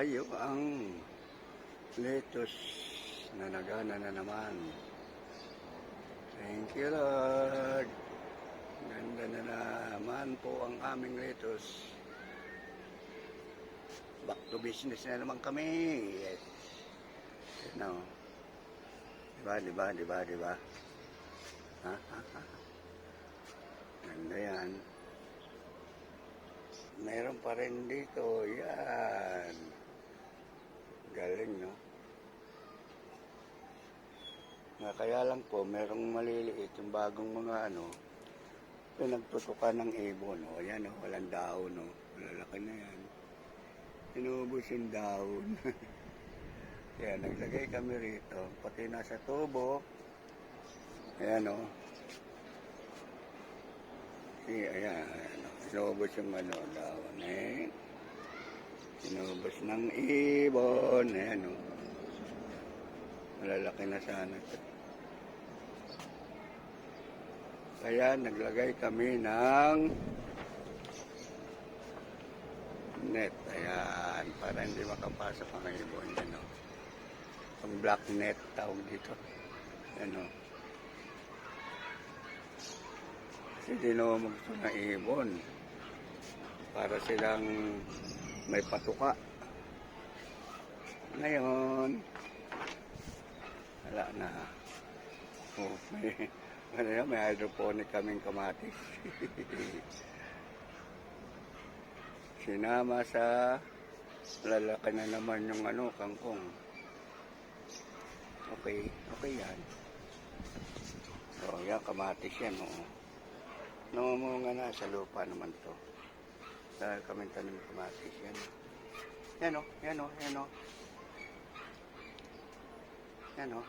tayo ang lettuce na nagana na naman. Thank you, Lord. Ganda na naman po ang aming lettuce. Back to business na naman kami. Yes. No. Diba? Ha? Ganda yan. Meron pa rin dito. Yan. Galing, no? Kaya lang po, merong maliliit yung bagong mga pinagtutukan ng ibon. O, yan, o, walang dahon, o. Malalaki na yan. Inubos yung dahon. Kaya naglagay kami rito. Pati nasa tubo. Ayan, o. Ayan, o. Inubos yung dahon, eh. Inubos ng ibon. Ayan, o. Malalaki na sana ito. Kaya naglagay kami ng net. Ayan, para hindi makapasok ang ibon. Yan, o. Ang black net tawag dito. Yan, o. Kasi dinumugso ng ibon. Para silang may patuka. Ngayon, wala na. Oh, may hydroponic kaming kamatis. Sinama sa lalaki na naman yung kangkong. Okay yan. So, yan, kamatis yan, oo. Namumunga na sa lupa naman to. Dahil kami tanim kamatis yan. Yan o. Yan o.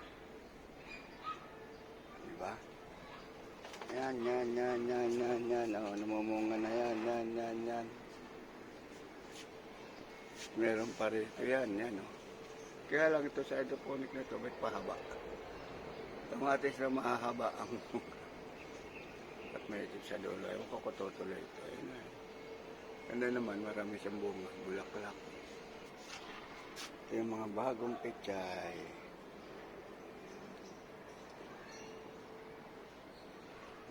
Diba? Yan. O, namumunga na yan. Meron pa rito yan. O. Kaya lang ito sa hydroponic na ito, may pahaba. Kamatis na mahahaba ang at may itig sa dulo. Ewan ko tutuloy ito. Ganda naman, marami siyang bunga, bulaklak. Ito yung mga bagong pechay.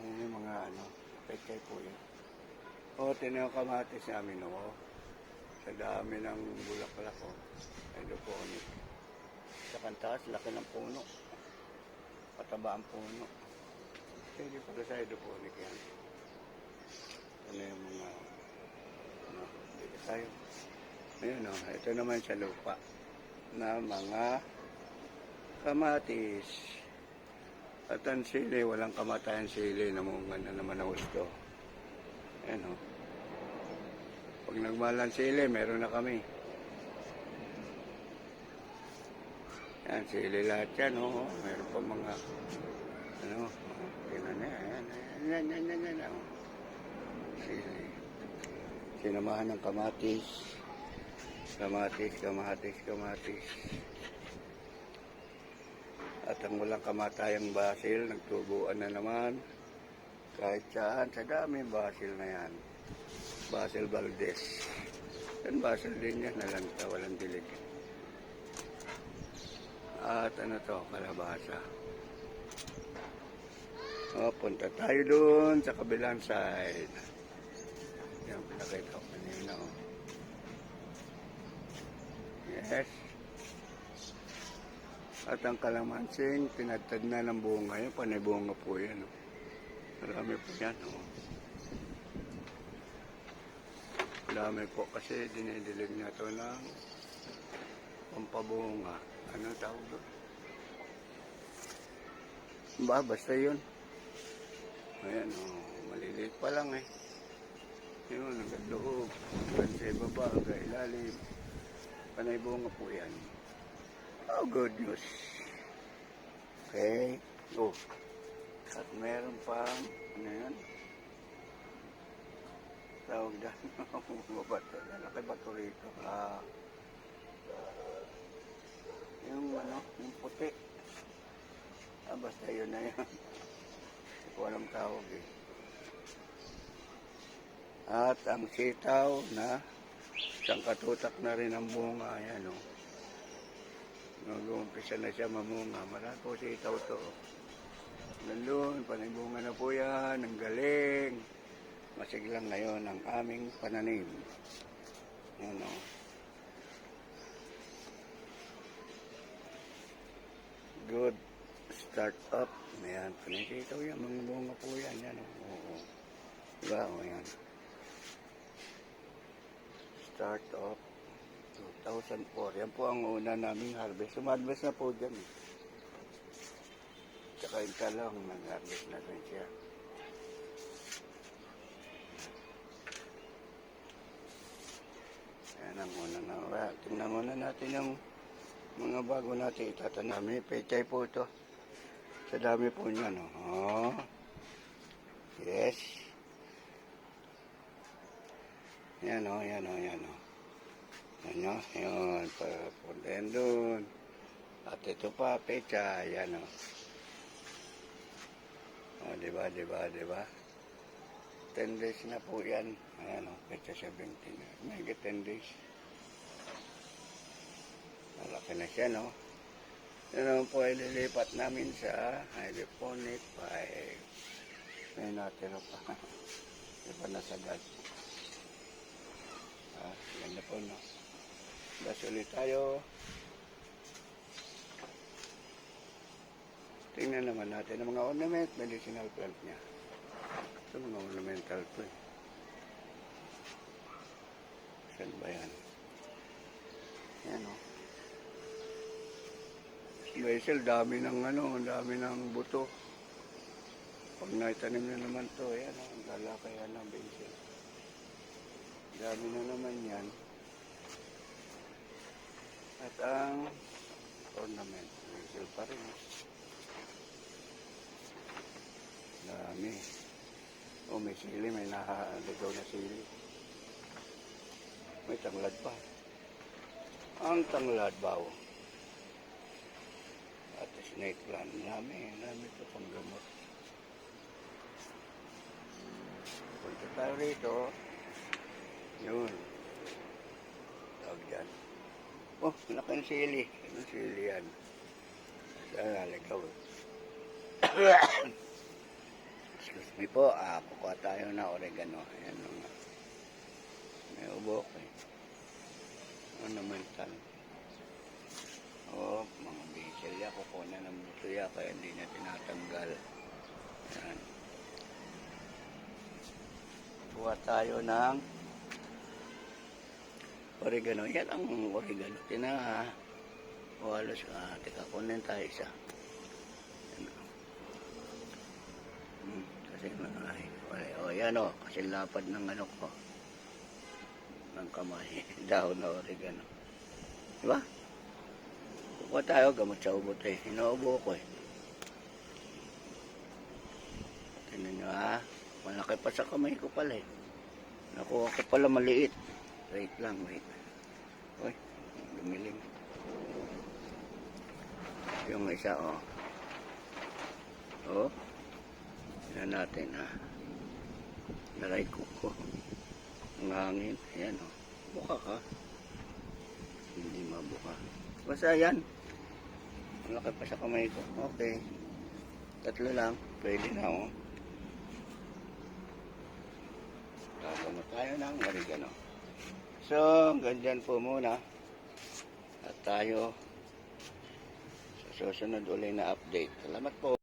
Ayan yung mga pechay po yun. O, tinaw kamatis namin, o. Sa dami ng bulaklak, o. Hydroponic. Sa kantaas, laki ng puno. Pataba ang puno. Pwede pala sa hydroponic yan. Ano yung mga dito tayo. Ayun, o. Ito naman sa lupa na mga kamatis. At ang sili, walang kamatayan sili. Namungan na naman ang gusto. Ayan, o. Pag nagmalang sili, meron na kami. Yan, sili lahat yan, o. Meron pa mga yan. Sili. Sinamahan ng kamatis. Kamatis. At ang walang kamatayang basil, nagtubuan na naman. Kahit saan, sa dami basil na yan. Basil Valdez. Yan, basil din yan, nalanta, walang dilig. At kalabasa. O, punta tayo dun sa kabilang side. Yan, pinakita ko kanina, o. Yes. At ang kalamansing, tinatad na ng bunga. Yan, panay bunga po yan, o. Marami po yan, o. Marami po kasi dinidilig na ito ng pampabunga. Ano tawag doon? Basta yun. Ayan, maliliit pa lang eh. Yun, hanggang loob. Hanggang sa ibaba, hanggang ilalim. Panay bunga po yan. Oh, good news. Okay. Oh. At meron pang, yan? Tawag dyan. Bato. Laki bato rito. Yung puti. Basta yun na yan. Hindi ko alam tawag eh. At ang sitaw na Isang katutak na rin ang bunga. Ayan o. Nag-uumpisa na siya mamunga. Marami po sitaw to. Nandun, panibunga na po yan. Ang galing. Masiglang ngayon ang aming pananim. Ayan o. Good start up. Ayan, panisitaw yan. Mga bunga po yan. Yan o. Oo. Diba? O yan. Start up. 2004. Yan po ang una naming harvest. Sumharvest na po dyan. Tsaka yung talong, nag-harvest na rin siya. Yan ang una na. Well, tingnan muna natin yung mga bago natin itatanami. Pechay po ito. Sa dami po niya, no? Oh. Yes. Yan o, yan o, yan o. Ano, yun, papuntahin doon. At ito pa, pecha, yan o. O, diba, diba, diba? 10 days na po yan. Ayan o, pecha 17. May 10 days. Malaki na siya, no? Yan naman po ay lilipat namin sa hydroponic 5. May natira pa. Diba nasagad? Ah, ganda po, no? Gas ulit tayo. Tingnan naman natin ang mga ornament, medicinal plant niya. Ito mga ornamental po eh. Saan ba yan? Yan o. Basil, dami ng ano, dami ng buto. Pag naitanim na naman to, yan o, ang lalakayan ng basil. Dami na naman yan. At ang ornament, basil pa rin. Dami. O may sili, may nahaligaw na sili. May tanglad pa. Ang tanglad ba o? At snake plant, dami ito pang gamot. Punta tayo rito. Yun. Tawag dyan. Oh, laki ng sili. Anong sili yan? Saan nalagaw eh. Excuse me po. Kukuha tayo na oregano. Ayan nga. May ubok eh. Ornamental. Oh, mga basil ya. Kukuha na ng buto ya. Kaya hindi na tinatanggal. Ayan. Kuha tayo ng oregano. Yan ang oregano. O halos, teka, kunin tayo isa. Kasi, yan o. Kasi lapad ng ano ko. Ng kamay. Dahon na oregano. Diba? Kukuha tayo, gamot sa ubot eh. Inuubo ko eh. Tignan nyo ha. Malaki pa sa kamay ko pala eh. Nakuha ko pala maliit. Wait lang, wait. Uy, lumilim. Yung isa, oh. Oh. Yan natin, ha. Naray kuko. Ang hangin. Ayan, oh. Buka ka. Hindi mabuka. Basta yan. Malaki pa sa kamay ko. Okay. 3 lang. Pwede na, oh. Gagano tayo ng oregano. So, ganyan po muna. At tayo sa susunod ulit na update. Salamat po.